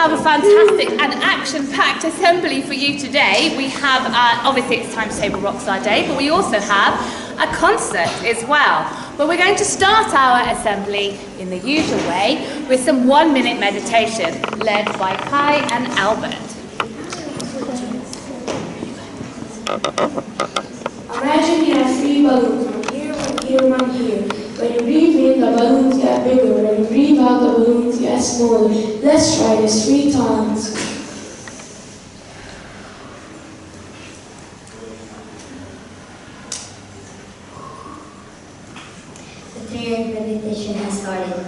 have a fantastic and action-packed assembly for you today. We have, obviously it's Timetable Rockstar Day, but we also have a concert as well. But we're going to start our assembly in the usual way with some 1-minute meditation led by Kai and Albert. Imagine you have 3 balloons, one here, one here, one here. When you breathe in, the balloons get bigger. When you breathe out, the balloons get smaller. Let's try this 3 times. The 3rd meditation has started.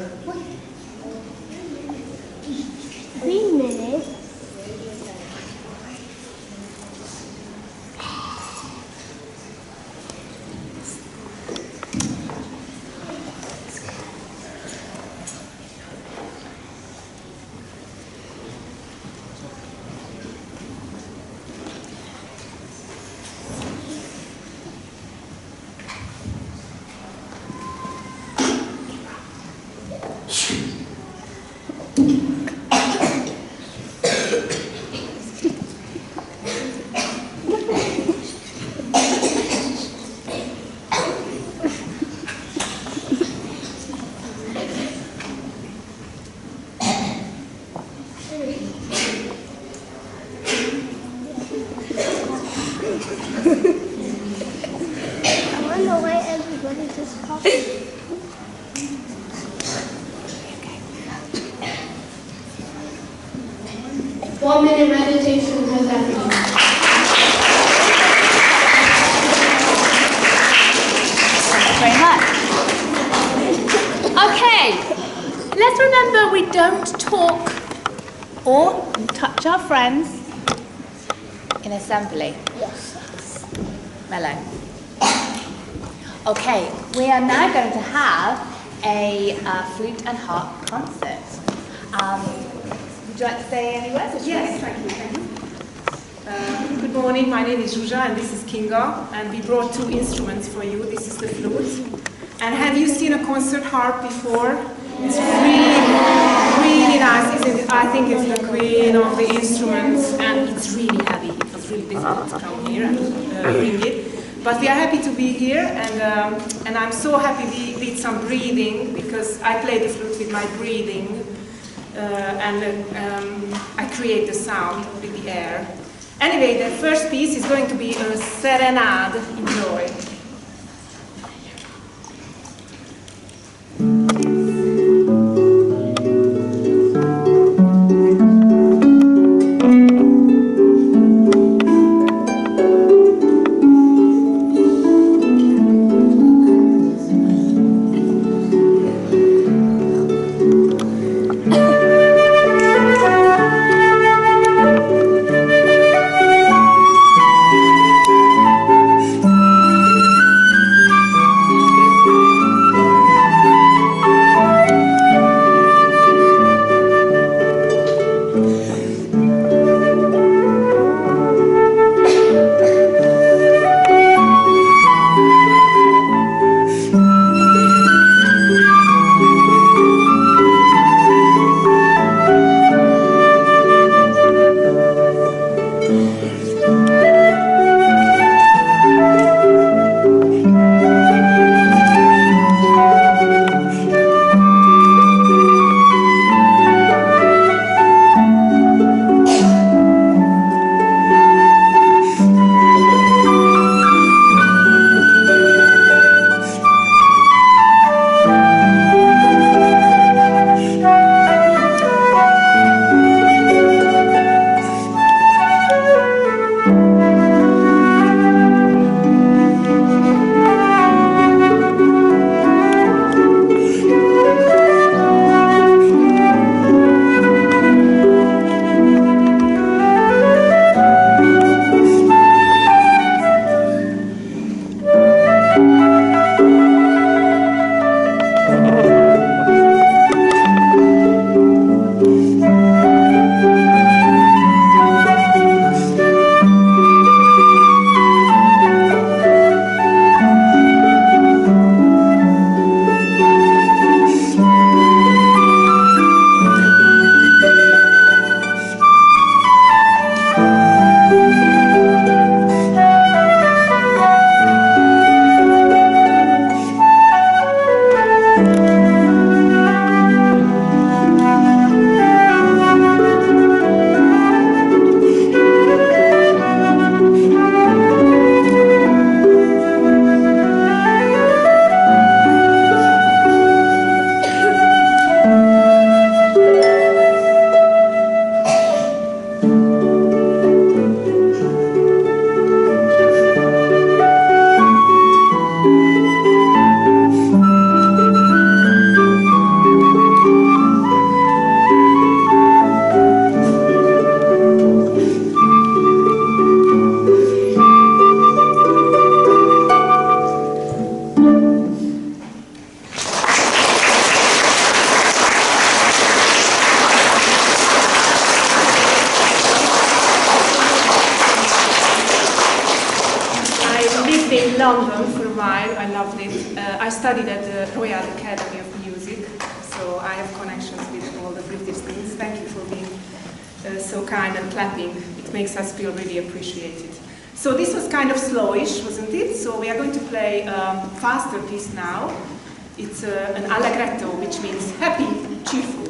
3 minutes. I wonder why everybody just copied. 1-minute meditation has everything. Thanks very much. Okay, let's remember we don't talk or touch our friends in assembly. Yes. Mellow. Okay, we are now going to have a flute and harp concert. Would you like to say any words? Yes, thank you. Good morning, my name is Zsuzsa and this is Kinga, and we brought 2 instruments for you. This is the flute. And have you seen a concert harp before? It's really nice, isn't it? I think it's the queen of the instruments, and it's really heavy. It was really difficult to come here and bring it. But we are happy to be here, and I'm so happy we did some breathing, because I play the flute with my breathing. I create the sound with the air. Anyway, the first piece is going to be a serenade. Enjoy. I studied at the Royal Academy of Music, so I have connections with all the British things. Thank you for being so kind and clapping. It makes us feel really appreciated. So this was kind of slowish, wasn't it? So we are going to play a faster piece now. It's an allegretto, which means happy, cheerful.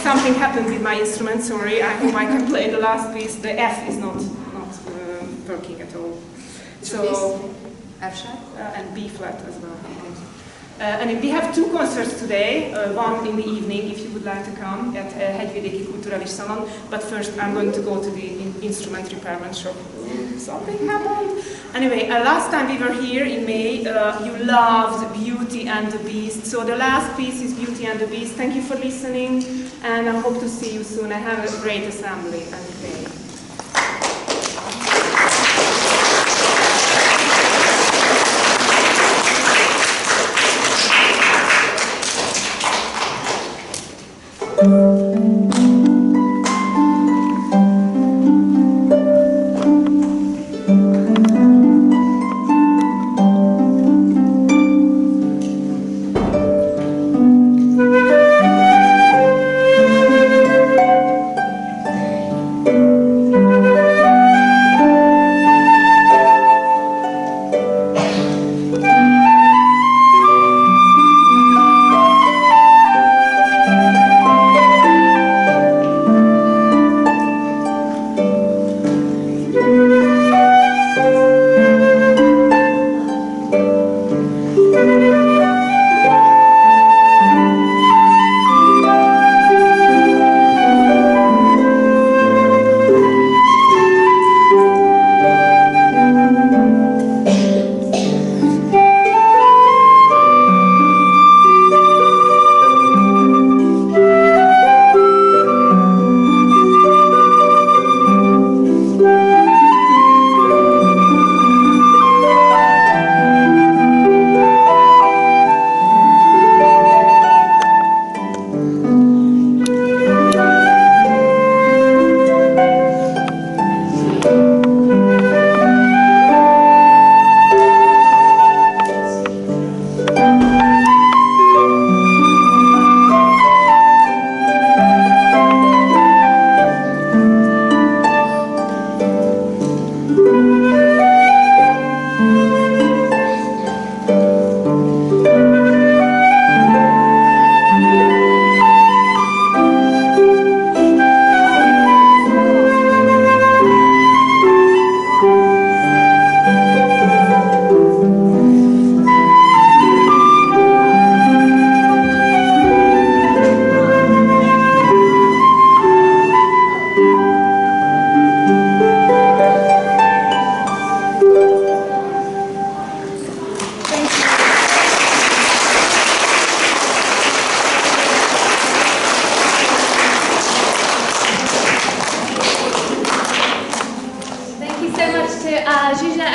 Something happened with my instrument, sorry. I hope I can play the last piece. The F is not working at all. So F sharp? And B flat as well. And we have two concerts today, one in the evening if you would like to come at Hegyvidéki Kulturális Salon, but first I'm going to go to the instrument repairman shop. Something happened. Anyway, last time we were here in May, you loved Beauty and the Beast, so the last piece is Beauty and the Beast. Thank you for listening, and I hope to see you soon. I have a great assembly and day.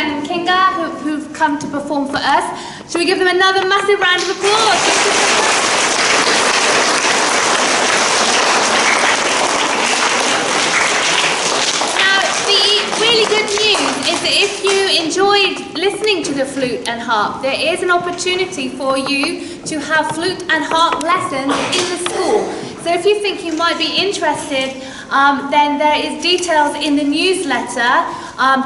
and Kinga who've come to perform for us. Shall we give them another massive round of applause? Really good news is that if you enjoyed listening to the flute and harp, there is an opportunity for you to have flute and harp lessons in the school. So if you think you might be interested, then there is details in the newsletter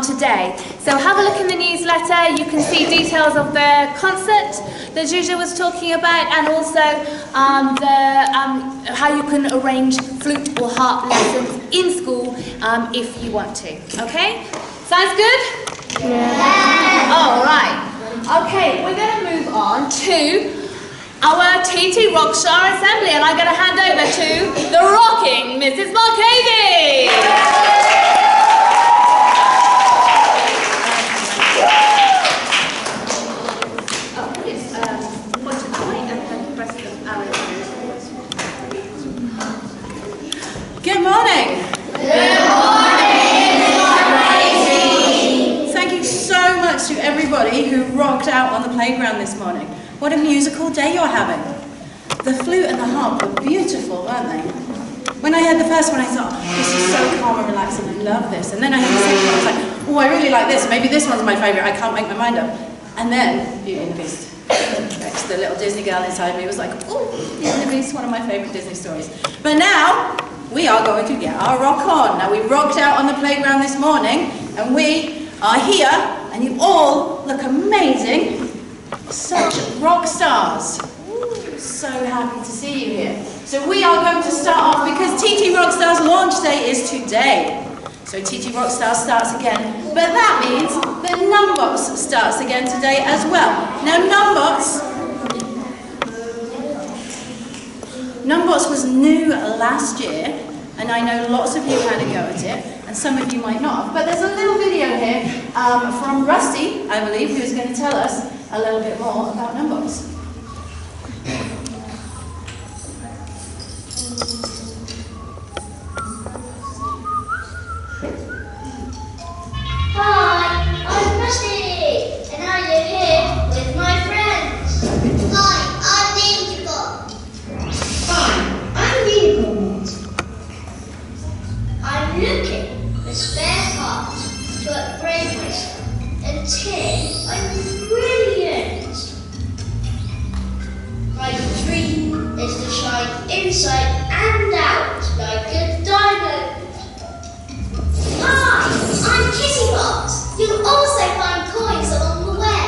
today. So have a look in the newsletter. You can see details of the concert that Zsuzsa was talking about, and also how you can arrange flute or harp lessons in school if you want to. Okay? Sounds good? Yeah. All right. Okay, we're going to move on to our TTRockstars Assembly, and I'm going to hand over to the rocking Mrs. Marcady. Good morning. Good morning. Thank you so much to everybody who rocked out on the playground this morning. What a musical day you're having. The flute and the harp were beautiful, weren't they? When I heard the first one, I thought, oh, this is so calm and relaxing, I love this. And then I heard the second one, I was like, oh, I really like this. Maybe this one's my favourite, I can't make my mind up. And then, Beauty and the Beast. The little Disney girl inside me was like, oh, Beauty and the Beast, one of my favourite Disney stories. But now, we are going to get our rock on. Now, we rocked out on the playground this morning, and we are here, and you all look amazing. Such rock stars. So happy to see you here. So we are going to start off because TTRockstars launch day is today. So TTRockstars starts again, but that means that Numbox starts again today as well. Now Numbox was new last year, and I know lots of you had a go at it, and some of you might not. But there's a little video here from Rusty, I believe, who's going to tell us a little bit more about Numbox. Hi, I'm Rusty, and I live here with my friends. Hi, I'm Indigo. Hi, I'm Unicorn. I'm looking for spare parts to upgrade myself until I'm brilliant. My dream is to shine inside and out like a diamond. Hi, I'm Kitty Box. You'll also find coins along the way.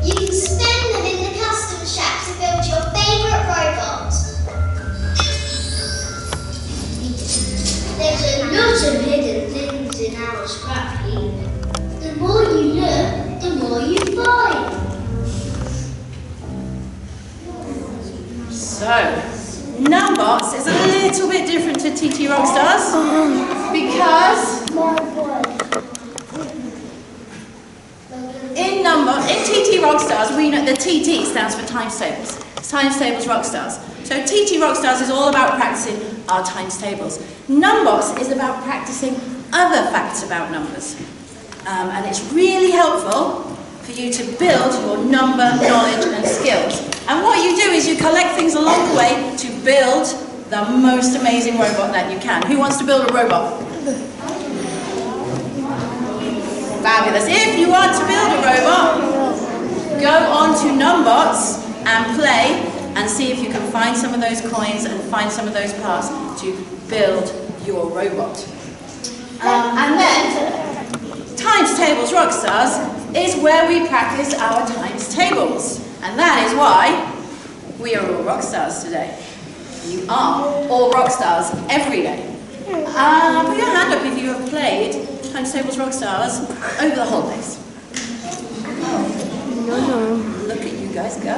You can spend them in the custom shack to build your favourite robot. There's a lot of hidden things in our scrap heap. The more you look, the more you find. So, Numbox is a little bit different to TTRockstars because in TTRockstars, we know the TT stands for times tables. Times tables Rockstars. So TTRockstars is all about practicing our times tables. Numbox is about practicing other facts about numbers. And it's really helpful for you to build your number knowledge and skills. And what you do is you collect things along the way to build the most amazing robot that you can. Who wants to build a robot? Fabulous. If you want to build a robot, go on to Numbox and play and see if you can find some of those coins and find some of those parts to build your robot. And then, Times Tables Rockstars is where we practice our times tables. And that is why we are all rock stars today. You are all rock stars every day. Put your hand up if you have played Times Tables Rockstars over the holidays. Look at you guys go.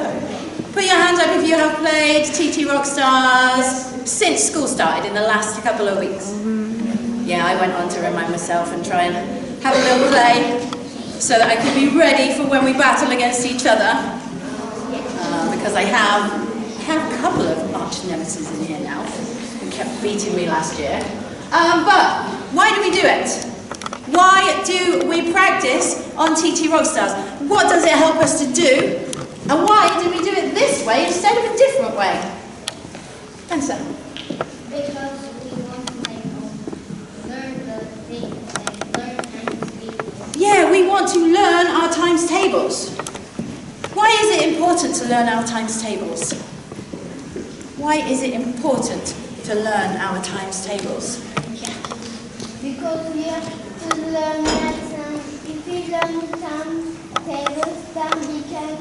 Put your hands up if you have played TTRockstars since school started in the last couple of weeks. Yeah, I went on to remind myself and try and have a little play so that I could be ready for when we battle against each other. Because I have a couple of arch nemesis in here now who kept beating me last year. But why do we do it? Why why do we practice on TTRockstars? What does it help us to do? And why do we do it this way instead of a different way? Answer. Because we want to learn the things, learn times tables. Yeah, we want to learn our times tables. Why is it important to learn our times tables? Why is it important to learn our times tables? Because we have to learn that if we learn times tables, then we can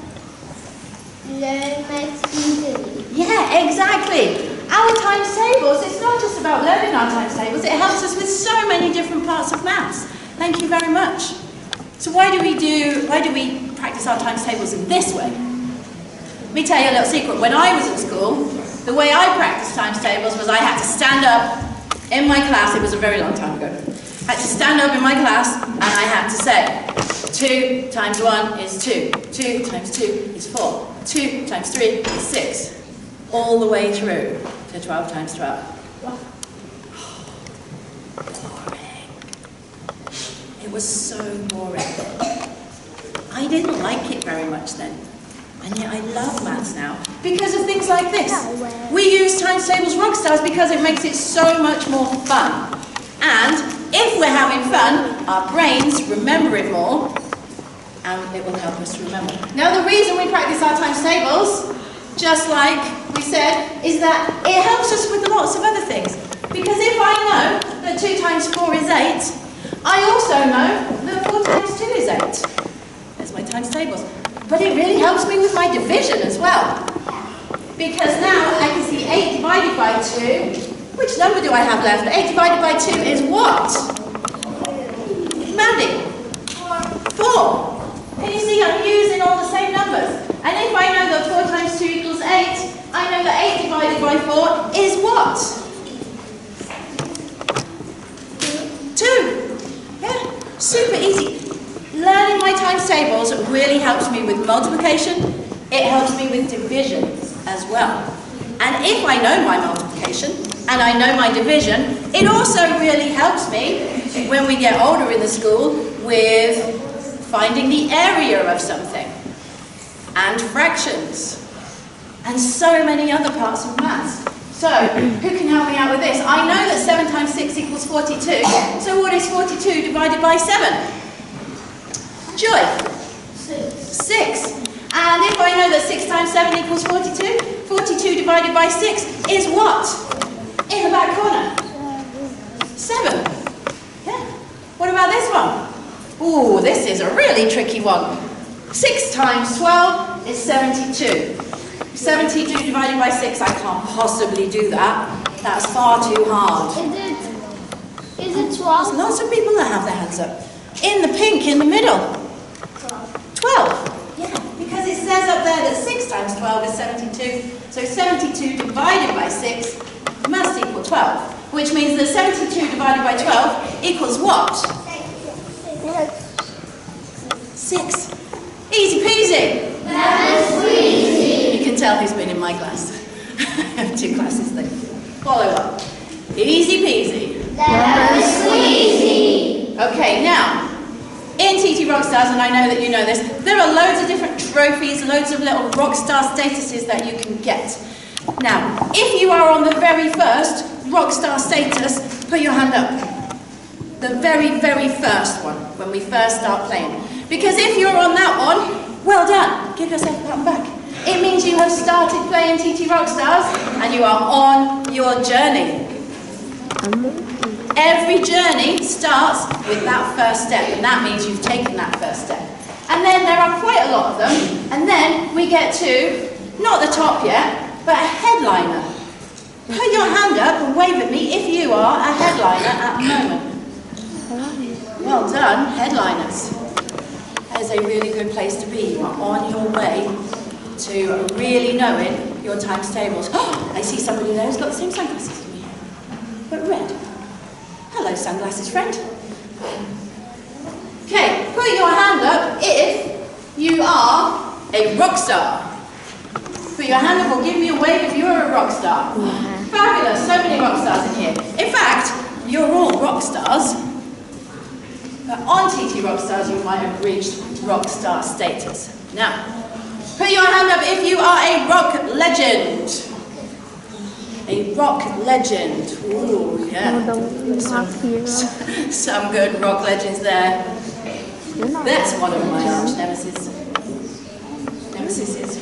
learn math easily. Yeah, exactly. Our times tables, it's not just about learning our times tables, it helps us with so many different parts of maths. Thank you very much. So why do we practice our times tables in this way? Let me tell you a little secret. When I was at school, the way I practiced times tables was I had to stand up in my class, it was a very long time ago. I had to stand up in my class and I had to say, 2 times 1 is 2, 2 times 2 is 4, 2 times 3 is 6, all the way through to 12 times 12. Boring. It was so boring. I didn't like it very much then. And yet I love maths now because of things like this. We use times tables Rockstars because it makes it so much more fun. And if we're having fun, our brains remember it more and it will help us to remember. Now the reason we practice our times tables, just like we said, is that it helps us with lots of other things. Because if I know that 2 times 4 is 8, I also know that 4 times 2 is 8. There's my times tables. But it really helps me with my division as well. Because now I can see 8 divided by 2. Which number do I have left? 8 divided by 2 is what? Mandy? 4. Can you see I'm using all the same numbers? And if I know that 4 times 2 equals 8, I know that 8 divided by 4 is what? 2. Yeah, super easy. Learning my times tables really helps me with multiplication. It helps me with division as well. And if I know my multiplication and I know my division, it also really helps me when we get older in the school with finding the area of something and fractions and so many other parts of maths. So, who can help me out with this? I know that 7 times 6 equals 42. So what is 42 divided by 7? Joy? 6. And if I know that 6 times 7 equals 42, 42 divided by 6 is what? In the back corner? 7. Yeah. What about this one? Ooh, this is a really tricky one. 6 times 12 is 72. 72 divided by 6, I can't possibly do that. That's far too hard. Is it 12? Lots of people that have their hands up. In the pink, in the middle. 12. Yeah, because it says up there that 6 times 12 is 72. So 72 divided by 6 must equal 12. Which means that 72 divided by 12 equals what? 6. Easy peasy. That was easy. You can tell who's been in my class. I have 2 classes there. Follow up. Easy peasy. That was easy. Okay, now, in TTRockstars, and I know that you know this, there are loads of different trophies, loads of little Rockstar statuses that you can get. Now, if you are on the very first Rockstar status, put your hand up. The very, very first one, when we first start playing. Because if you're on that one, well done. Give yourself a pat on the back. It means you have started playing TTRockstars and you are on your journey. Every journey starts with that first step, and that means you've taken that first step. And then there are quite a lot of them, and then we get to, not the top yet, but a headliner. Put your hand up and wave at me if you are a headliner at the moment. Well done, headliners. That is a really good place to be. You are on your way to really knowing your times tables. Oh, I see somebody there who's got the same sunglasses as me, but red. Hello, sunglasses friend. Okay, put your hand up if you are a rock star. Put your hand up or give me a wave if you're a rock star. Fabulous, so many rock stars in here. In fact, you're all rock stars. But on TTRockstars, you might have reached rockstar status. Now, put your hand up if you are a rock legend. A rock legend. Ooh, yeah. Some good rock legends there. That's one of my arch nemesis. Nemesis.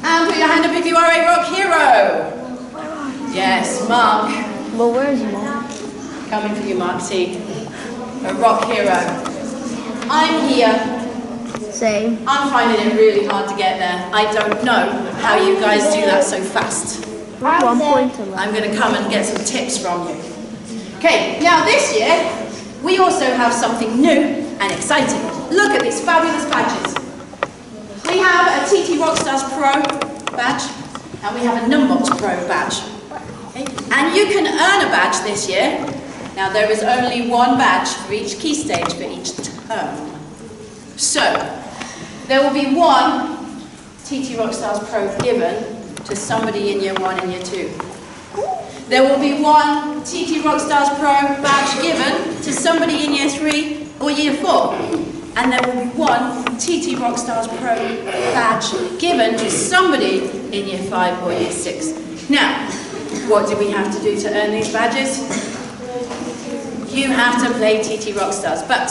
And put your hand up if you are a rock hero. Yes, Mark. But where's Mom? Coming for you, Mark T. A rock hero. I'm here. Same. I'm finding it really hard to get there. I don't know how you guys do that so fast. 1 point to I'm going to come and get some tips from you. Okay, now this year, we also have something new and exciting. Look at these fabulous badges. We have a TTRockstars Pro badge, and we have a Numbots Pro badge. Okay? And you can earn a badge this year. Now there is only one badge for each key stage for each term. So, there will be one TTRockstars Pro given to somebody in year 1 and year 2. There will be one TTRockstars Pro badge given to somebody in year 3 or year 4. And there will be one TTRockstars Pro badge given to somebody in year 5 or year 6. Now, what do we have to do to earn these badges? You have to play TTRockstars, but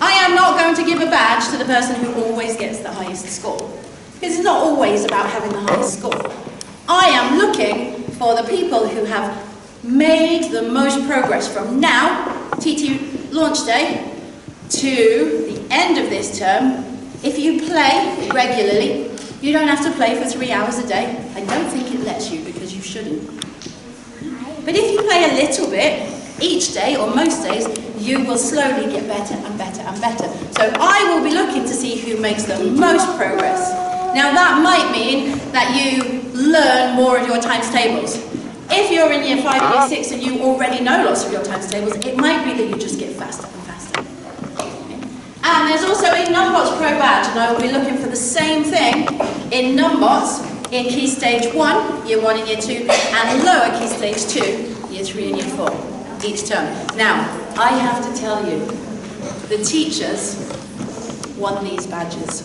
I am not going to give a badge to the person who always gets the highest score. It's not always about having the highest score. I am looking for the people who have made the most progress from now, TT launch day, to the end of this term. If you play regularly, you don't have to play for 3 hours a day. I don't think it lets you because you shouldn't. But if you play a little bit, each day or most days, you will slowly get better and better and better. So I will be looking to see who makes the most progress. Now that might mean that you learn more of your times tables. If you're in year 5 or year 6 and you already know lots of your times tables, it might be that you just get faster and faster. And there's also a Numbots Pro badge, and I will be looking for the same thing in Numbots in Key Stage 1, Year 1 and Year 2, and lower Key Stage 2, Year 3 and Year 4, each term. Now, I have to tell you, the teachers want these badges.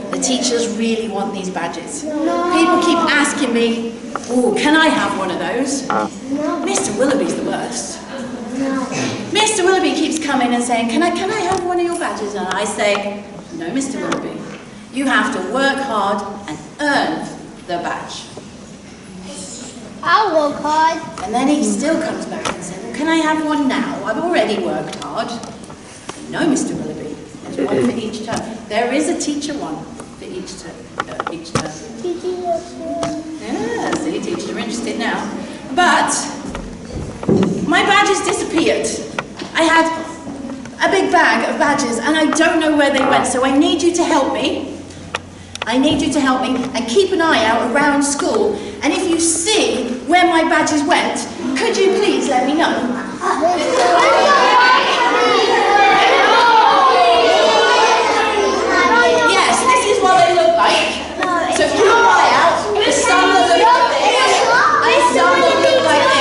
The teachers really want these badges. People keep asking me, oh, can I have one of those? Mr. Willoughby's the worst. Mr. Willoughby keeps coming and saying, can I have one of your badges? And I say, no, Mr. Willoughby. You have to work hard and earn the badge. I'll work hard. And then he still comes back and says, well, can I have one now? I've already worked hard. No, Mr. Willoughby. There's one for each term. There is a teacher one for each term. Yeah, see, teachers are interested now. But my badges disappeared. I had a big bag of badges and I don't know where they went, so I need you to help me. I need you to help me and keep an eye out around school. And if you see where my badges went, could you please let me know? Yes, this is what they look like. So keep an eye out. Some will look like this, and some will look like this.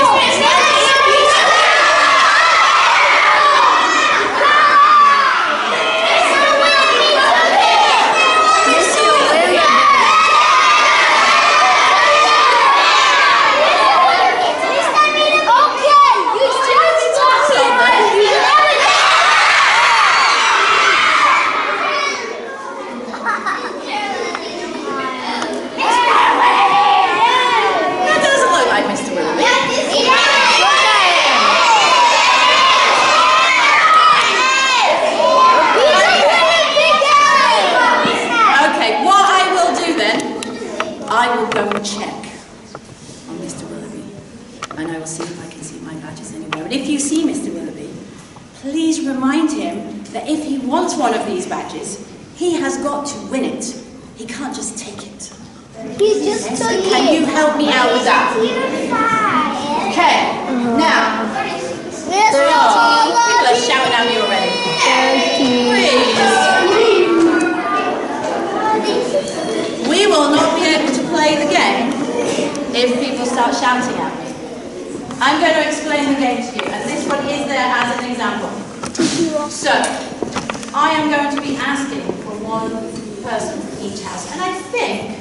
I will go and check on Mr. Willoughby, and I will see if I can see my badges anywhere. And if you see Mr. Willoughby, please remind him that if he wants one of these badges, he has got to win it. He can't just take it. He's just so can you help me out with that? Okay, now, people are shouting at me already. Please. We will not be able to play the game if people start shouting at me. I'm going to explain the game to you, and this one is there I am going to be asking for one person from each house. And I think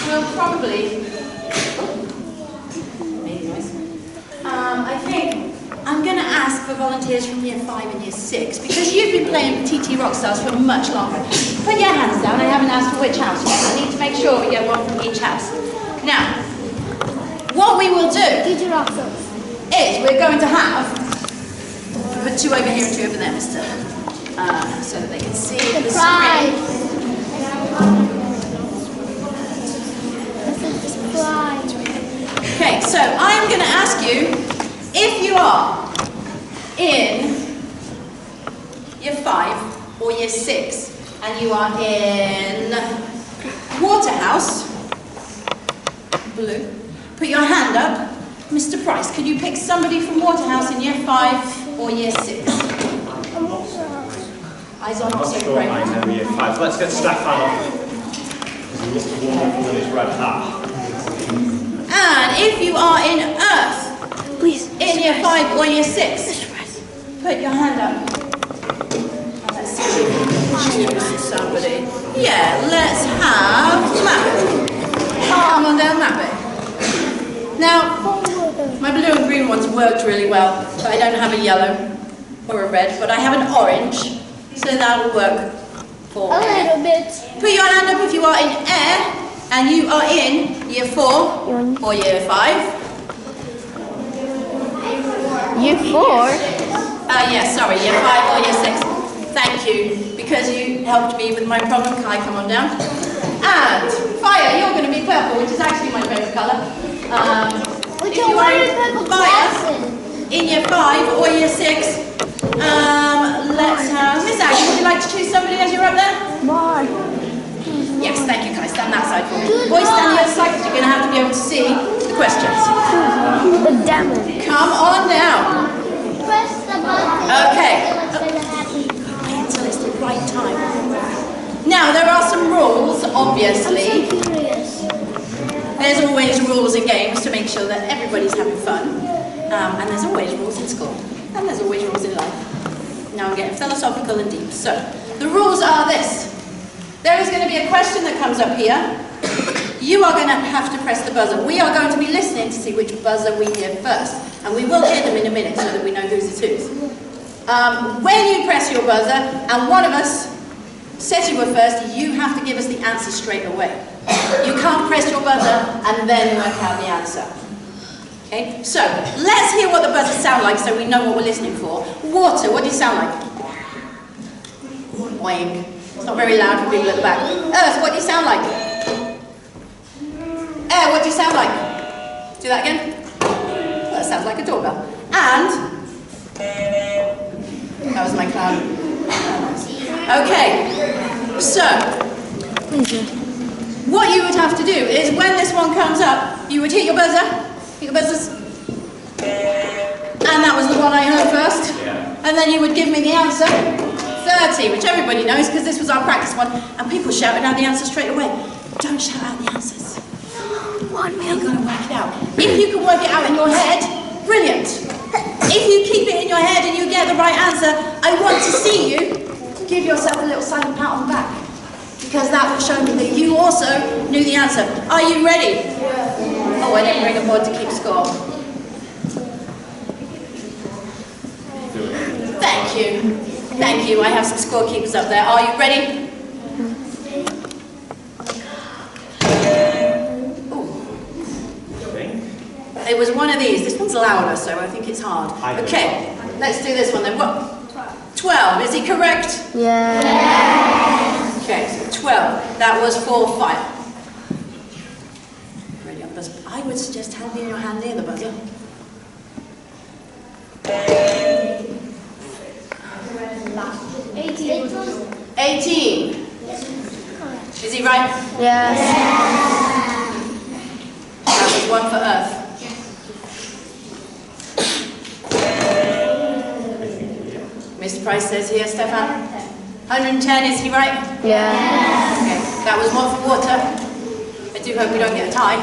we'll probably, I think I'm going to ask for volunteers from year 5 and year 6 because you've been playing TTRockstars for much longer. Put your hands down. I haven't asked for which house yet. I need to make sure we get one from each house. Now, what we will do is we're going to have, put 2 over here and 2 over there, mister, so that they can see the screen. Okay, so I'm going to ask you, if you are in year 5 or year 6 and you are in Waterhouse, blue, put your hand up. Mr. Price, could you pick somebody from Waterhouse in year 5 or year 6? Eyes on, also great. I know year 5. Let's get Stefan off. He looks wonderful in his red hat. And if you are in Earth, in year 5 or year 6, put your hand up. Let's see if we can choose somebody. Yeah, let's have Mappy. Come on down, Mappy. Now, my blue and green ones worked really well, but I don't have a yellow or a red, but I have an orange, so that'll work for A little bit. Put your hand up if you are in air, and you are in year 4 or year 5. Year 4? Yes, sorry, year 5 or year 6. Thank you, because you helped me with my problem. Kai, come on down. And Fire, you're going to be purple, which is actually my favourite colour. If you are in Fire, in year 5 or year 6, let's have Miss Aggie. Would you like to choose somebody as you're up there? More. Yes, thank you, Kai. Stand that side for me. Boys, stand the other side because you're going to have to be able to see the questions. The demo. Come on down. Press the button. Okay. Wait until it's the right time. Now, there are some rules, obviously. I'm so curious. There's always rules in games to make sure that everybody's having fun. And there's always rules in school. And there's always rules in life. Now I'm getting philosophical and deep. So, the rules are this. There is going to be a question that comes up here. You are going to have to press the buzzer. We are going to be listening to see which buzzer we hear first. And we will hear them in a minute so that we know whose is whose. When you press your buzzer, and one of us says you were first, you have to give us the answer straight away. You can't press your buzzer and then work out the answer. Okay, so let's hear what the buzzers sound like so we know what we're listening for. Water, what do you sound like? Boing. It's not very loud for people at the back. Earth, what do you sound like? Air, what do you sound like? Do that again. Well, that sounds like a doorbell. And that was my cloud. Okay, so what you would have to do is when this one comes up, you would hit your buzzer, hit your buzzers, and that was the one I heard first, and then you would give me the answer, 30, which everybody knows because this was our practice one, and people shouted out the answer straight away. Don't shout out the answers. You've got to work it out. If you can work it out in your head, brilliant. If you keep it in your head and you get the right answer, I want to see you give yourself a little silent pat on the back, because that will show me that you also knew the answer. Are you ready? Yeah. Oh, I didn't bring a board to keep score. Thank you. Thank you. I have some scorekeepers up there. Are you ready? Ooh. It was one of these. This one's louder, so I think it's hard. Okay, let's do this one then. What? 12, is he correct? Yeah. Okay, so 12. That was for Fire. Ready on the buzzer. I would suggest having your hand near the buzzer. 18. Is he right? Yes. That was one for Earth. Mr. Price says here, Stefan. 110, is he right? Yeah. Okay, that was one for water. I do hope we don't get a tie.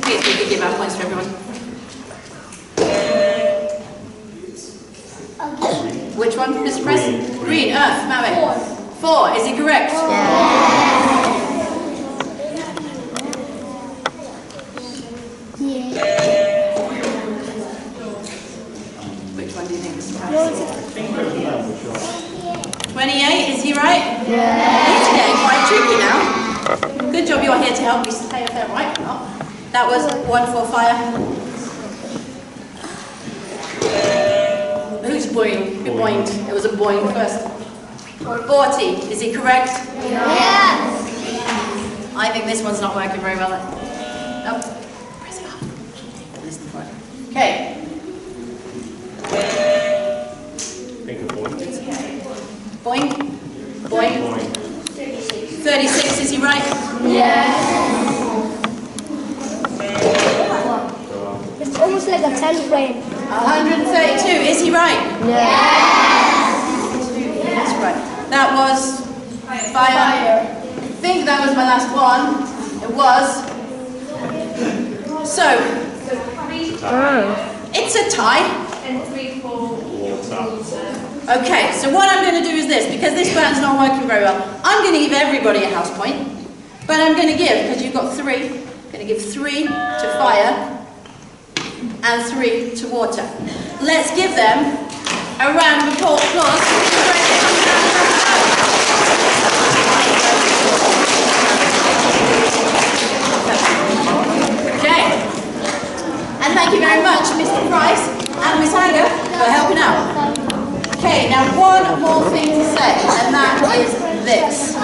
Please, we could give out points for everyone. Which one, Mr. Price? Green, Earth, Maui. 4, is he correct? Which one do you think is right? 28, is he right? It's getting quite tricky now. Good job you're here to help me stay if they're right or not. That was 1 for fire. Who's boing? Who boinged? It was a boing first. 40, is he correct? Yes. I think this one's not working very well. Nope. Press it up. Listen for it. Okay. Think of point. Boing. Boing. 36, is he right? It's almost like a 10 frame. 132, is he right? That's right. That was fire. I think that was my last one. It was. So, it's a tie. And 3 for water. Okay, so what I'm going to do is this, because this button's not working very well, I'm going to give everybody a house point, but I'm going to give, because you've got 3, I'm going to give 3 to fire and 3 to water. Let's give them a round of applause. Okay, and thank you very much, Mr. Price and Miss Hager, for helping out. Okay, now one more thing to say, and that is this.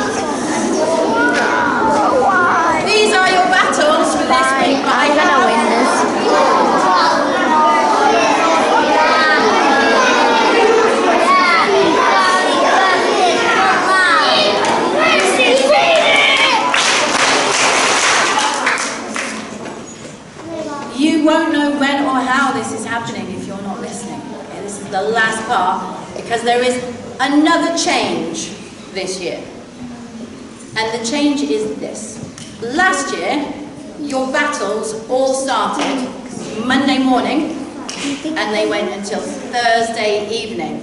These are your battles for this week, but I'm going to win this. You won't know when or how this is happening if you're not listening. Okay, this is the last part. Because there is another change this year. And the change is this. Last year, your battles all started Monday morning and they went until Thursday evening.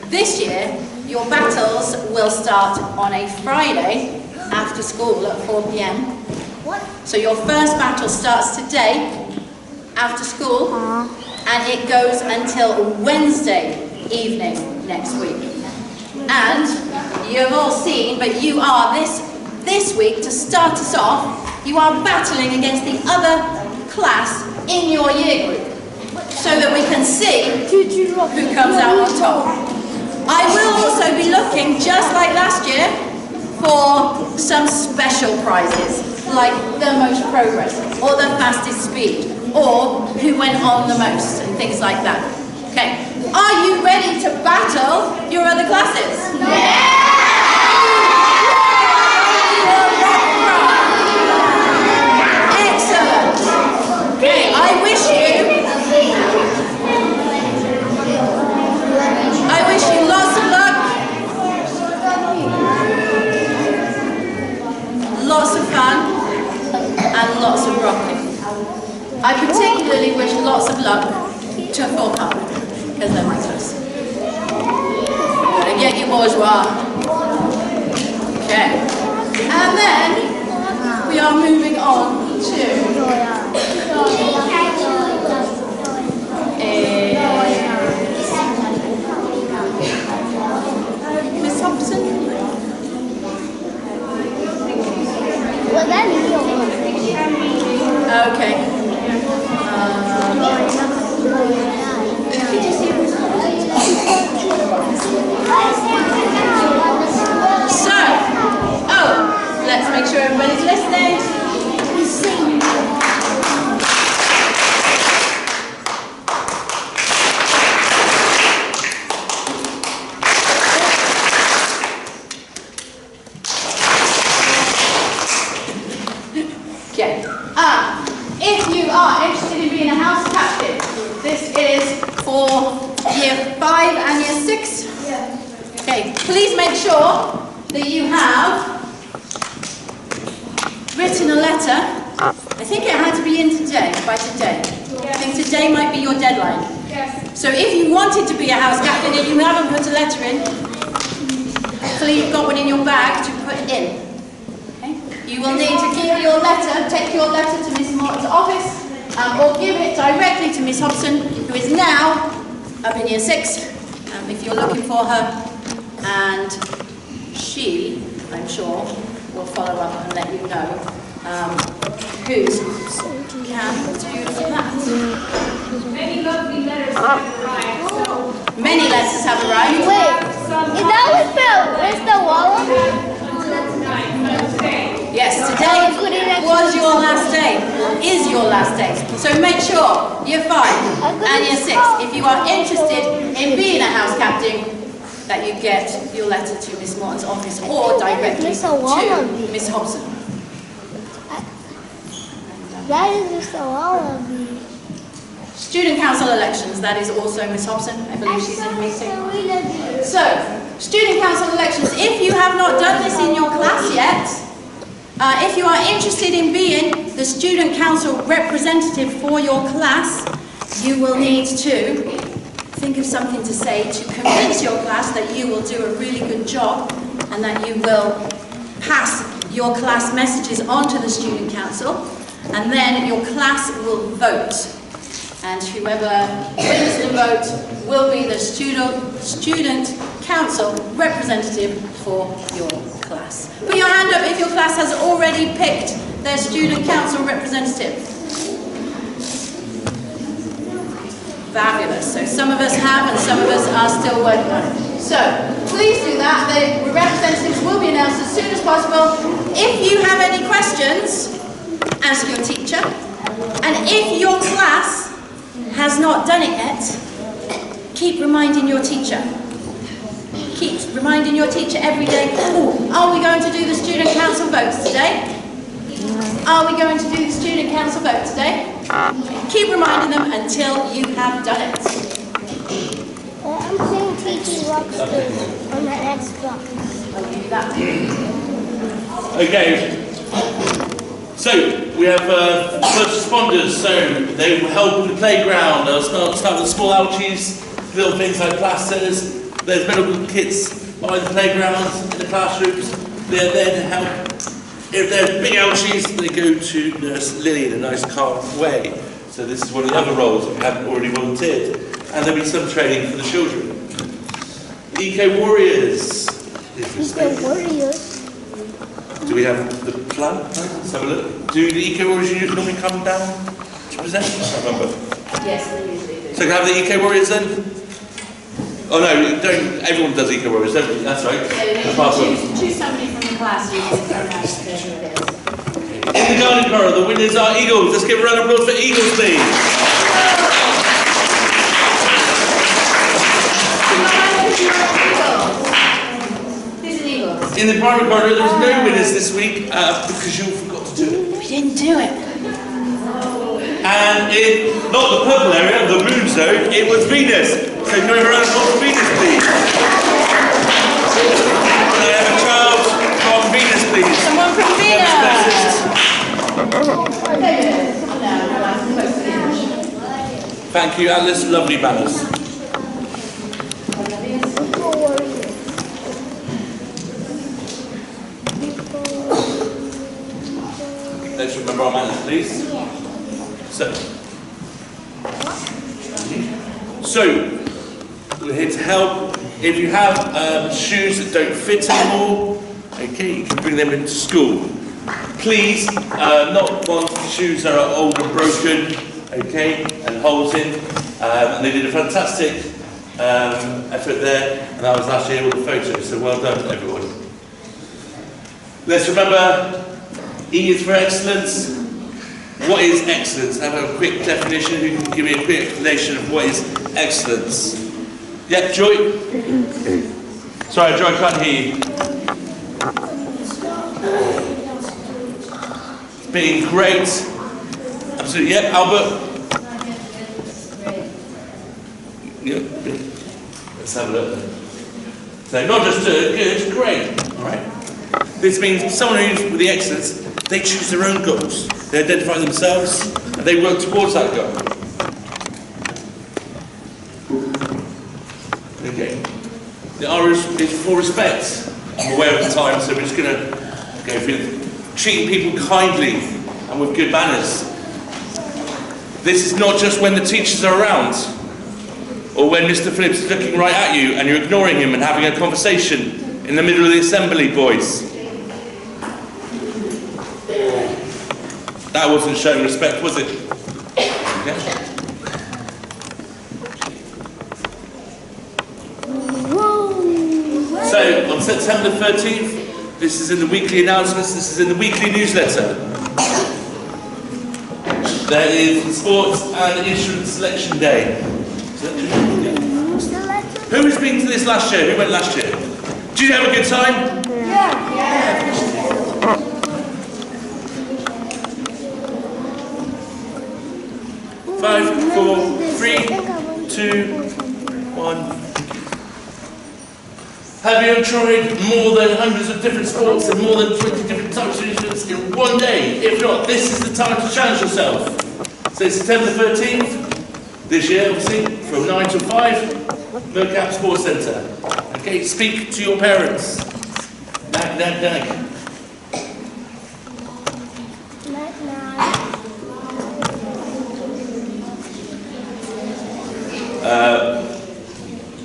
This year, your battles will start on a Friday after school at 4 p.m. So your first battle starts today after school and it goes until Wednesday evening next week. And you've all seen, but you are this week, to start us off, you are battling against the other class in your year group so that we can see who comes out on top. I will also be looking, just like last year, for some special prizes, like the most progress, or the fastest speed, or who went on the most, and things like that. Okay, are you ready to battle your other classes? Excellent. Okay, I wish you lots of luck, lots of fun, and lots of rocking. I particularly wish lots of luck to 4 Cup, because they're my close. Gotta get you bourgeois. Okay. And then we are moving on to Miss Thompson. Okay. So, let's make sure everybody's listening. Okay. If you are interested in being a house captain, this is for year 5 and year 6. Okay, please make sure that you have written a letter. I think it had to be in today, by today. I think today might be your deadline. So if you wanted to be a house captain and you haven't put a letter in, hopefully you've got one in your bag to put in. Okay? You will need to give your letter, take your letter to Miss Morton's office, or give it directly to Miss Hobson, who is now up in Year 6, if you're looking for her, and she, I'm sure, will follow up and let you know who's can do that. Many lovely letters have arrived, so Many letters have arrived. Wait, is that where's the wallaby? Yes, today was your last day, is your last day. So make sure Year 5 and Year 6, if you are interested in being a house captain, that you get your letter to Miss Morton's office or directly to Miss Hobson. That is Mr. Wallaby. Student council elections, that is also Miss Hobson. I believe she's in a meeting. So, student council elections, if you have not done this in your class yet, if you are interested in being the student council representative for your class, you will need to think of something to say to convince your class that you will do a really good job and that you will pass your class messages on to the student council, and then your class will vote. And whoever wins the vote will be the student council representative for your class. Put your hand up if your class has already picked their student council representative. Fabulous. So some of us have and some of us are still working on it. So please do that. The representatives will be announced as soon as possible. If you have any questions, ask your teacher. And if your class has not done it yet, keep reminding your teacher. Keep reminding your teacher every day, oh, are we going to do the student council votes today? Are we going to do the student council vote today? Keep reminding them until you have done it. I'm playing TTRockstars on the Xbox. I'll give you that. Okay. So, we have first responders, so they will help with the playground. They'll start with small ouchies, little things like plasters. There's medical kits by the playgrounds, in the classrooms. They're there to help. If there's big ouchies, they go to Nurse Lily in a nice, calm way. So this is one of the other roles that we haven't already volunteered. And there'll be some training for the children. Eco Warriors. Eco Warriors? Do we have the plan? Let's have a look. Do the Eco Warriors normally come down to present? I can't remember. Yes, they usually do. So can I have the Eco Warriors then? Oh no, don't. Everyone does Eco Warriors, don't they? That's right. Choose somebody from the class who can come out and do this. In the garden corridor, the winners are Eagles. Let's give a round of applause for Eagles, please. Who's an Eagle? In the primary corridor, there was no winners this week because you all forgot to do it. We didn't do it. And in, not the purple area, the blue zone, it was Venus. So can we have a round of applause for Venus, please? Can I have a child from Venus, please? Someone from Venus. Thank you, Alice. Lovely manners. Let's remember our manners, please. So, we're here to help. If you have shoes that don't fit anymore, okay, you can bring them into school. Please, not want shoes that are old and broken, okay, and holes in. And they did a fantastic effort there, and that was last year with the photos, so well done everyone. Let's remember, E is for excellence. What is excellence? Have a quick definition. Who can give me a quick explanation of what is excellence? Yeah, Joy? Sorry, Joy, I can't hear you. Being great. Absolutely, yeah. Albert? Yeah. Let's have a look. So not just good, great. All right. This means someone who's with the excellence, they choose their own goals. They identify themselves and they work towards that goal. Okay. The R is for respect. I'm aware of the time, so we're just going to go through treating people kindly and with good manners. This is not just when the teachers are around, or when Mr. Phillips is looking right at you and you're ignoring him and having a conversation in the middle of the assembly, boys. That wasn't showing respect, was it? Yeah. So, on September 13th, this is in the weekly announcements, this is in the weekly newsletter. There is the sports and instrument selection day. Who has been to this last year? Who went last year? Did you have a good time? Yeah. 5, 4, 3, 2, 1. Have you tried more than hundreds of different sports and more than 20 different types of instruments in one day? If not, this is the time to challenge yourself. So September 13th, this year obviously, from 9 to 5, Mercap Sports Centre. Okay, speak to your parents. Nag, nag, nag.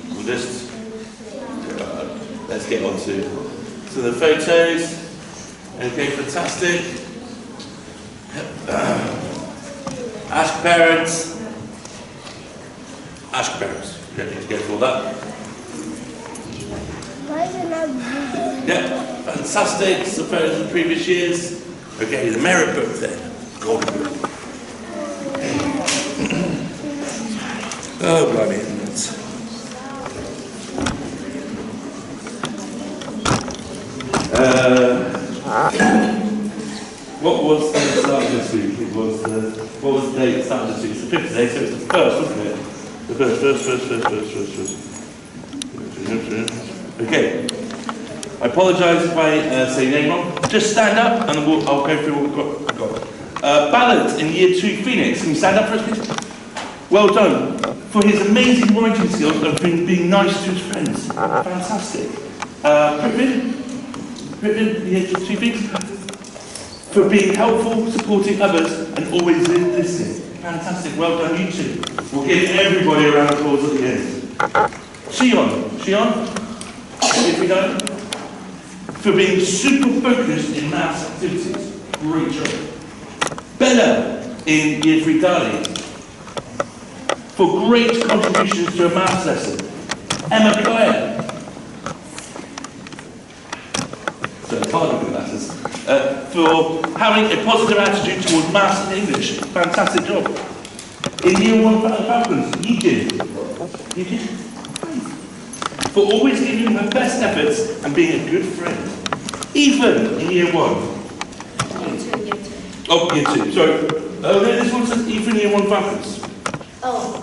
We'll just let's get on to the photos. Okay, fantastic. Ask parents. Ask parents. You don't need to go through all that. Yeah, fantastic. So photos of the previous years. Okay, the merit book then. Golden book. Oh, blimey. What was the start of this week? It was what was the date that started this week? It's the 5th day, so it's the 1st, wasn't it? The first. Okay. I apologise if I say your name wrong. Just stand up and I'll go through what we've got. Ballard in Year 2 Phoenix. Can you stand up for us, please? Well done. For his amazing writing skills of being nice to his friends. Fantastic. Pippin, Year 2 Phoenix. For being helpful, supporting others, and always listening. Fantastic. Well done, you two. We'll give everybody a round of applause at the end. Shion, if we don't. For being super focused in maths activities. Great job. Bella in Year 3 Dali. For great contributions to a maths lesson. Emma Clare. So it's hard with classes. For having a positive attitude towards maths and English. Fantastic job. In Year 1 Falcons, Eugene. For always giving her best efforts and being a good friend. Ethan in Year 1. Oh, Year 2. Sorry. Oh, no, this one says Ethan Year 1 Falcons. Oh.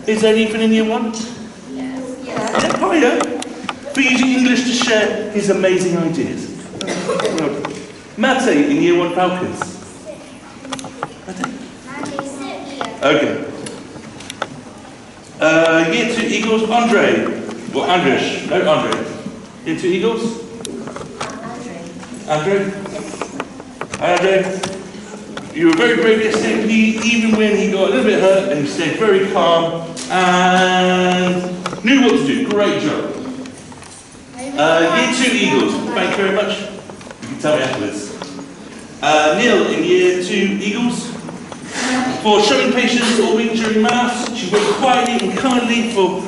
Is there Ethan in Year 1? Yeah. Oh, yeah. For using English to share his amazing ideas. Mate in Year 1 Falcons. Okay. Year 2 Eagles, Andre. Well, Andresh. No, Andre. Year 2 Eagles? Andre? Andre? You were very brave yesterday, even when he got a little bit hurt, and you stayed very calm and knew what to do. Great job. Year 2 Eagles. Thank you very much. You can tell me afterwards. Neil in Year 2 Eagles. For showing patience all week during maths, she worked quietly and kindly for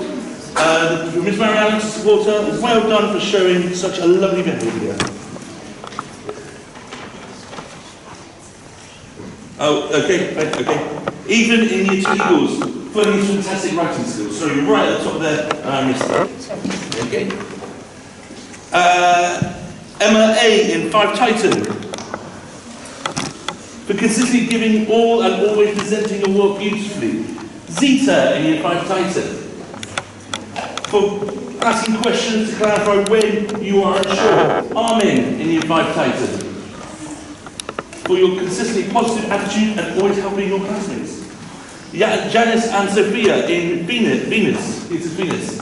Miss Marianne to support her. Well done for showing such a lovely behaviour. Oh, okay. Even in Year 2 Eagles, for these fantastic writing skills. So you're right at the top there, and I missed that. Okay. Emma A in 5 Titan. For consistently giving all and always presenting your work beautifully. Zeta in Year 5 Titan. For asking questions to clarify when you are unsure. Armin in Year 5 Titan. For your consistently positive attitude and always helping your classmates. Janice and Sophia in Venus. This is Venus.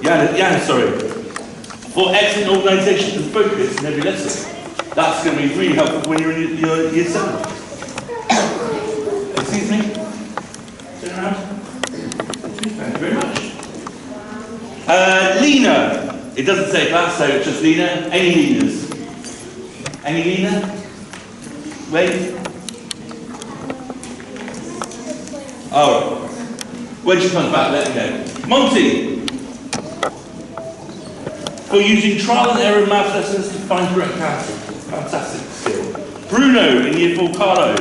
Janice, sorry. for excellent organisation and focus in every lesson. That's going to be really helpful when you're in your year 7. Excuse me? Turn around. Thank you very much. Lena. It doesn't say class, so it's just Lena. Any Lenas? Any Lena? Wait. Oh. When she comes back, let me know. Monty. For using trial and error math lessons to find correct answers. Fantastic skill. Bruno in year 4, Carlo.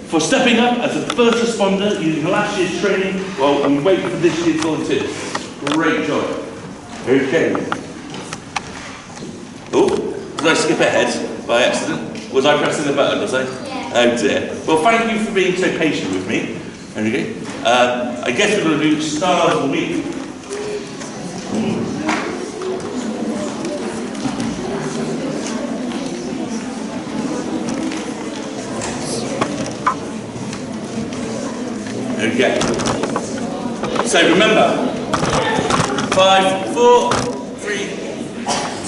For stepping up as a first responder using last year's training while we wait for this year's volunteers. Great job. Okay. Oh, did I skip ahead by accident? Was I pressing the button, was I? Yeah. Oh dear. Well, thank you for being so patient with me. Okay. I guess we're going to do stars of the week. Okay. So remember, 5, 4, 3,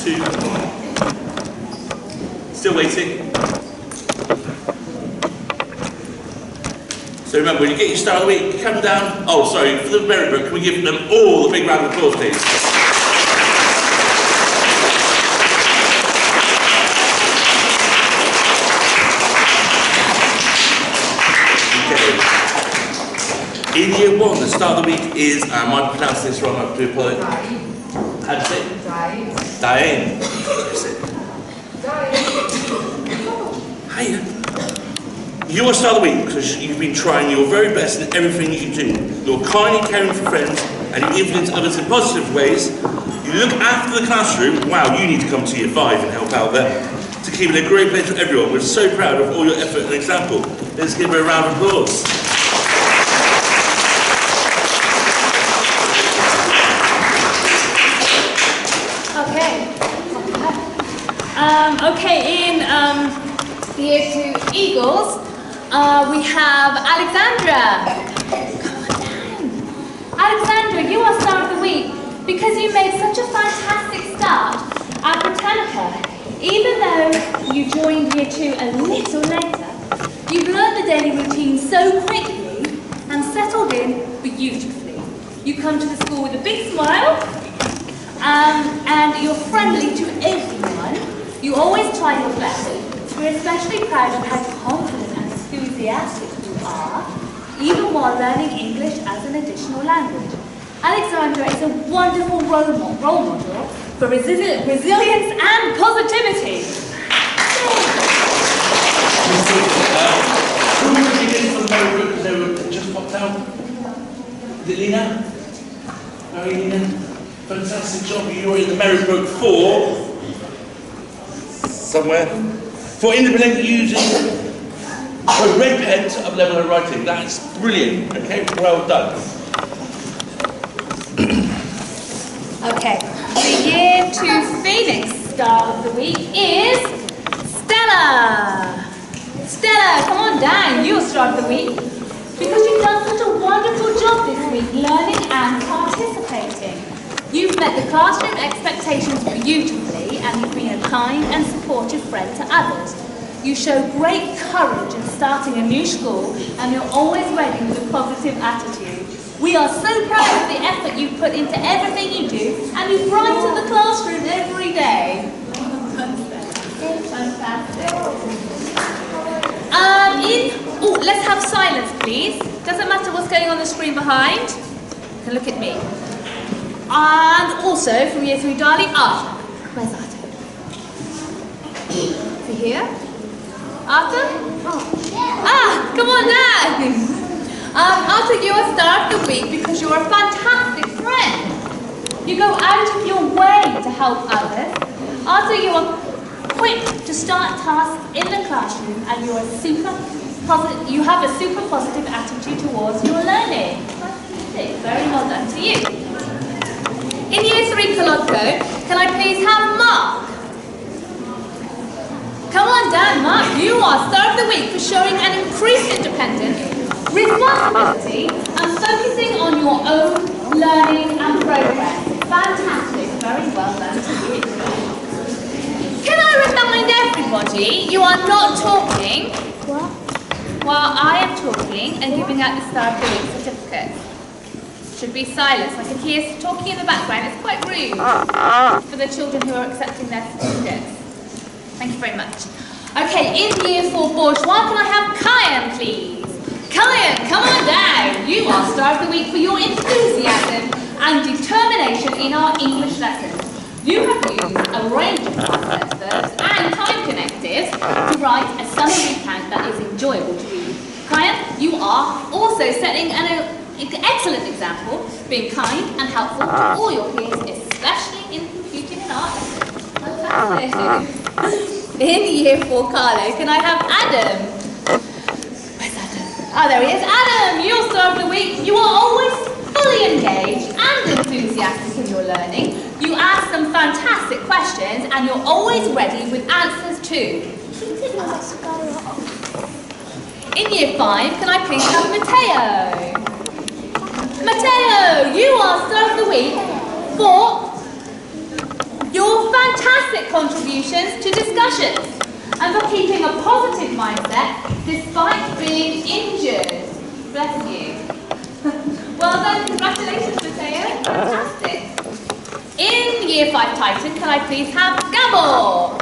2, 1. Still waiting. So remember, when you get your star of the week, come down. Oh, sorry, for the merit book, can we give them all a big round of applause, please? In year 1, the star of the week is, I might pronounce this wrong, I do apologize. How do you say it? Diane. Hiya. You are star of the week because you've been trying your very best in everything you do. You're kind and caring for friends and you influence others in positive ways. You look after the classroom. Wow, you need to come to year 5 and help out there to keep it a great place for everyone. We're so proud of all your effort and example. Let's give her a round of applause. Okay, in year 2 Eagles, we have Alexandra. Come on down. Alexandra, you are star of the week because you made such a fantastic start at Britannica. Even though you joined year 2 a little later, you've learned the daily routine so quickly and settled in beautifully. You come to the school with a big smile, and you're friendly to everyone. You always try your best. We're especially proud of how confident and enthusiastic you are, even while learning English as an additional language. Alexandra is a wonderful role model for resilience and positivity. Who was you in for the merit book because they were just popped out? Is it Lena? How are you, Lena? Fantastic job. You were in the merit book for somewhere. For independent using a red pen to up-level her writing. That's brilliant. Okay, well done. Okay, the year 2 Phoenix star of the week is Stella. Stella, come on down. You're star of the week because you've done such a wonderful job this week learning and participating. You've met the classroom expectations beautifully and you've been a kind and supportive friend to others. You show great courage in starting a new school and you're always ready with a positive attitude. We are so proud of the effort you put into everything you do and you brighten the classroom every day. Fantastic. Let's have silence, please. Doesn't matter what's going on the screen behind. You can look at me. And also from year 3, darling, Arthur. Where's Arthur? Is he here? Arthur? Ah, come on down. Arthur, you are star of the week because you're a fantastic friend. You go out of your way to help others. Arthur, you are quick to start tasks in the classroom and you have a super positive attitude towards your learning. Fantastic. Very well done to you. In year 3 Kolodko, can I please have Mark? Come on down, Mark. You are star of the week for showing an increased independence, responsibility, and focusing on your own learning and progress. Fantastic. everybody, you are not talking while I am talking and giving out the Star of the Week certificate. Should be silence. I can hear talking in the background. It's quite rude for the children who are accepting their certificates. Thank you very much. Okay, in Year 4 Bourgeois, can I have Kyan, please? Kyan, come on down. You are Star of the Week for your enthusiasm and determination in our English lessons. You have used a range of concepts, verbs and time connectives to write a summary recount that is enjoyable to read. Kyan, you are also setting an excellent example, being kind and helpful to all your peers, especially in computing and art lessons. Fantastic. In Year 4 Carlo, can I have Adam? Where's Adam? Oh, there he is. Adam, you're Star of the Week. You are always fully engaged and enthusiastic in your learning. You ask some fantastic questions and you're always ready with answers too. In Year 5, can I please have Matteo? Matteo, you are Star of the Week for your fantastic contributions to discussions and for keeping a positive mindset despite being injured. Bless you. Well done, congratulations Matteo, fantastic. In Year 5 Titan, can I please have Gabor?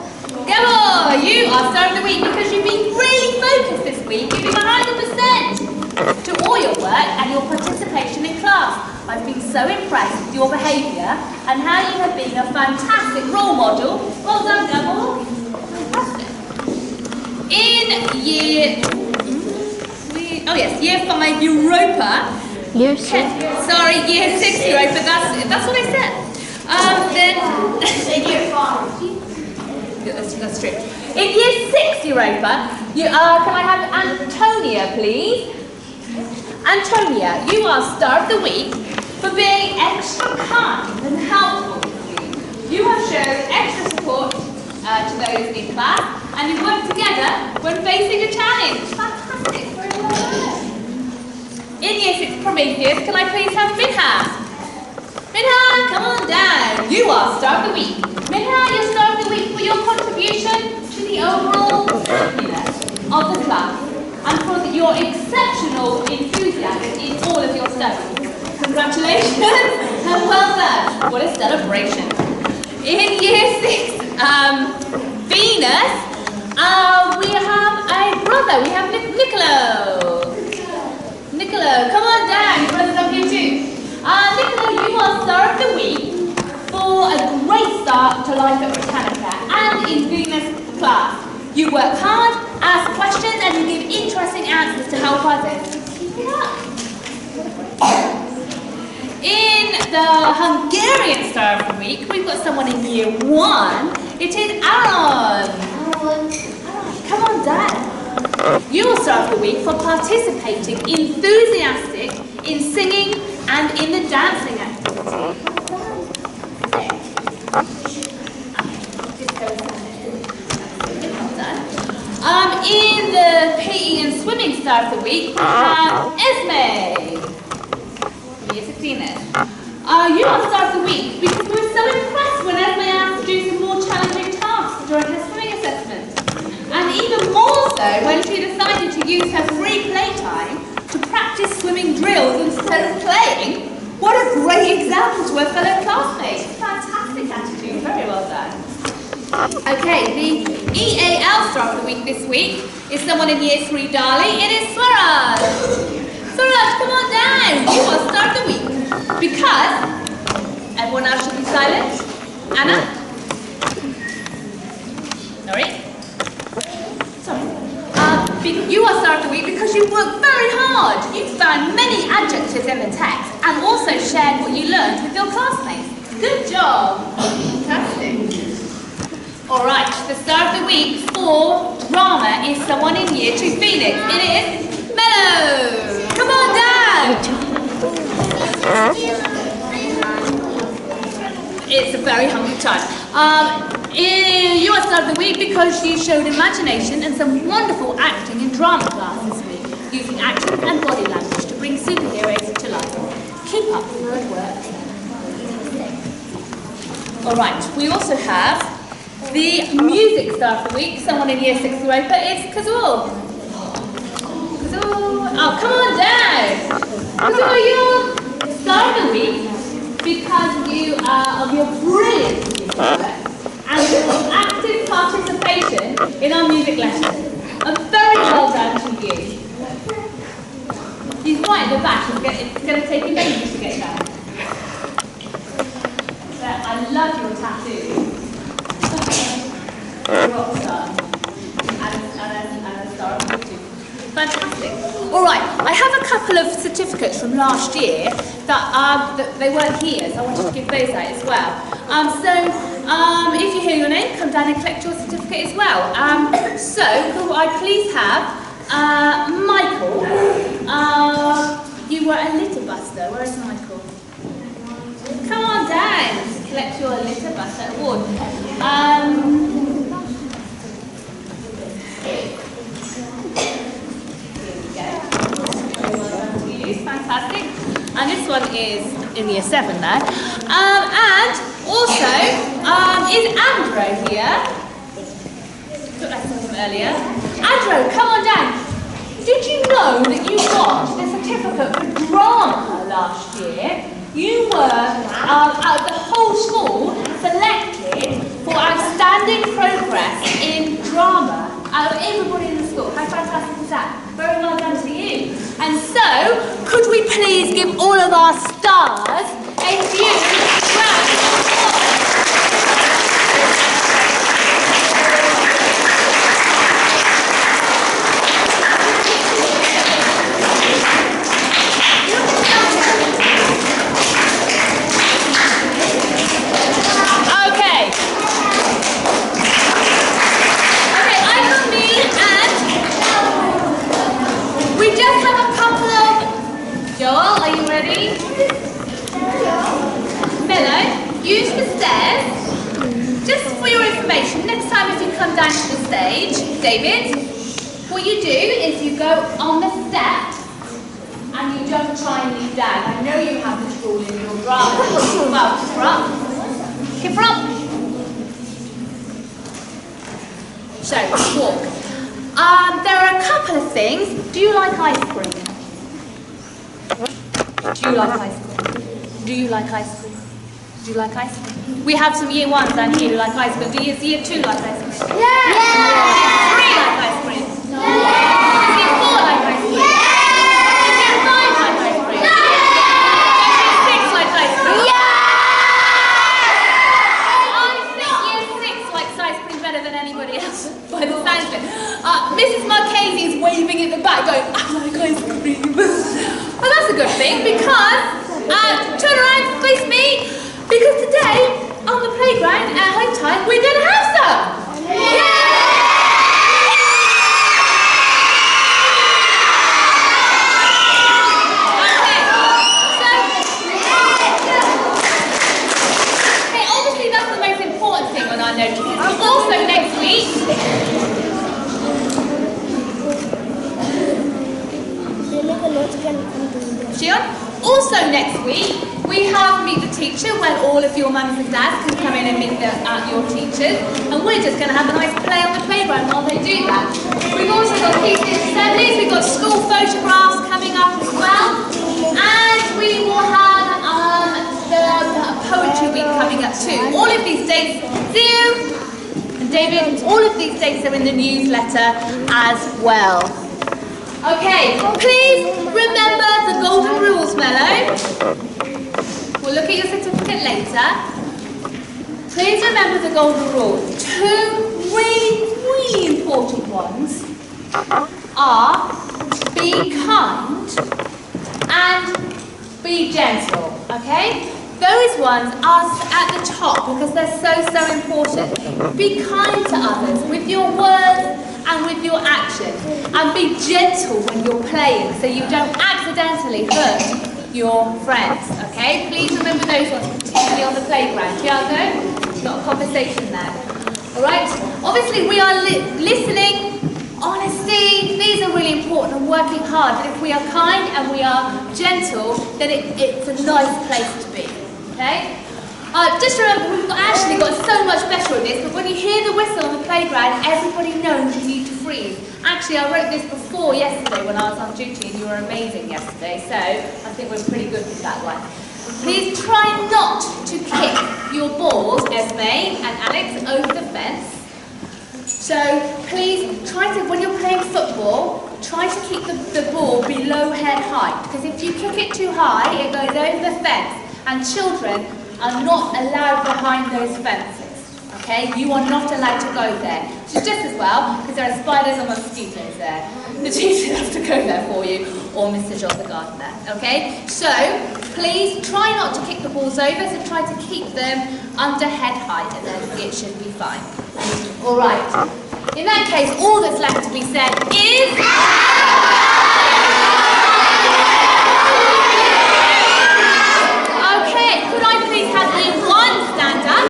Gabor, you are Star of the Week because you've been really focused this week, giving 100% to all your work and your participation in class. I've been so impressed with your behaviour and how you have been a fantastic role model. Well done, Gabor. Fantastic. In Year 5 Europa. Year 6. Sorry, Year 6 Europa. That's what I said. Then Year 5. That's true. In Year 6 Europa, can I have Antonia, please? Antonia, you are Star of the Week for being extra kind and helpful. You have shown extra support to those in class, and you work together when facing a challenge. Fantastic, very well done. In Year 6 Prometheus, can I please have Minha? Minha, come on down. You are Star of the Week. Minha, you're Star of the Week for your contribution to the overall happiness of the class and for your exceptional enthusiasm in all of your studies. Congratulations and well done. What a celebration. In Year 6 Venus, we have a brother. We have Niccolo. Niccolo, come on down. Your brother's up here too. Niccolo, you are Star of the Week for a great start to life at Britannica and in Venus class. You work hard, ask questions, and you give interesting answers to help others. Keep it up. In the Hungarian Star of the Week, we've got someone in Year 1. It is Aaron. Aaron, come on down. You are Star of the Week for participating enthusiastic in singing and in the dancing activity. In the PE and Swimming Star of the Week, we have Esme. Year 16 is. You are Star of the Week because we were so impressed when Esme asked to do some more challenging tasks during her swimming assessment. And even more so when she decided to use her free playtime to practice swimming drills instead of playing. What a great example to her fellow classmates. Fantastic attitude, very well done. Okay, the EAL Star of the Week this week is someone in Year 3 Dali. It is Swaraj. Swaraj, come on down. You are Star of the Week because everyone else should be silent. Anna? Sorry? You are Star of the Week because you worked very hard. You found many adjectives in the text and also shared what you learned with your classmates. Good job. Fantastic. All right, the Star of the Week for drama is someone in Year 2 Phoenix. It is Mello. Come on down. It's a very hungry time. You are Star of the Week because you showed imagination and some wonderful acting in drama class this week, using action and body language to bring superheroes to life. Keep up the good work. All right, we also have the music star of the week, someone in Year 6 through 8, but it's Kazul. Kazul, oh, come on down. Kazul, you're star of the week because you of your brilliant music work and your active participation in our music lessons. A very well done to you. He's right at the back. It's going to take him ages to get there. But I love your tattoo. Rock star. And a star of YouTube. Fantastic. All right. I have a couple of certificates from last year that they weren't here, so I wanted to give those out as well. If you hear your name, come down and collect your certificate as well. So could I please have Michael? You were a litter buster. Where is Michael? Come on down to collect your litter buster award. Fantastic. And this one is in Year 7 now. And also, is Andrew here? Took that from earlier. Andrew, come on down. Did you know that you got the certificate for drama last year? You were, out of the whole school, selected for outstanding progress in drama. Out of everybody in the school. How fantastic is that? Very well done to you. And so, could we please give all of our stars a huge round of applause? Use the stairs. Just for your information, next time if you come down to the stage, David, what you do is you go on the steps and you don't try and lean down. I know you have this rule in your drama. Well, keep up. So, walk. There are a couple of things. Do you like ice cream? Do you like ice cream? Do you like ice cream? Do you like ice cream? We have some Year 1s down here who like ice cream. Do Year 2 like ice cream? Yeah! Does Year 3 like ice cream? No! Does Year 4 like ice cream? Yeah! Does Year 5 like ice cream? No! Does Year 6 like ice cream? Yeah! I think Year 6 likes ice cream better than anybody else, by the sound of it. Mrs. Marchese is waving at the back going, I like ice cream. Well, that's a good thing because, turn around, face me. Because today, on the playground at home time, we're going to have some! Yay! Okay, obviously that's the most important thing on our notices. But also next week... Also next week, we have Meet the Teacher, where all of your mums and dads can come in and meet your teachers, and we're just going to have a nice play on the playground while they do that. We've also got TTRockstars Assemblies, we've got school photographs coming up as well, and we will have the Poetry Week coming up too. All of these dates, see you, and David, all of these dates are in the newsletter as well. Okay, please remember the golden rules, Mello. We'll look at your certificate later. Please remember the golden rules. Two really important ones are be kind and be gentle, okay? Those ones are at the top because they're so important. Be kind to others with your words and with your actions, and be gentle when you're playing so you don't accidentally hurt your friends, okay? Please remember those ones, particularly on the playground. Tiago, not a conversation there. All right? Obviously, we are listening, honesty, these are really important and working hard, but if we are kind and we are gentle, then it's a nice place to be, okay? Just remember, we've actually got so much better at this, but when you hear the whistle on the playground, everybody knows you need to freeze. Actually, I wrote this before yesterday when I was on duty, and you were amazing yesterday, so I think we're pretty good with that one. Please try not to kick your balls, Esme and Alex, over the fence. So please try to, when you're playing football, try to keep the ball below head height, because if you kick it too high, it goes over the fence, and children are not allowed behind those fences. Okay, you are not allowed to go there. Which is just as well, because there are spiders and mosquitoes there. The teacher has to go there for you, or Mr. John the gardener. Okay, so please try not to kick the balls over, so try to keep them under head height, and then it should be fine. All right. In that case, all that's left to be said is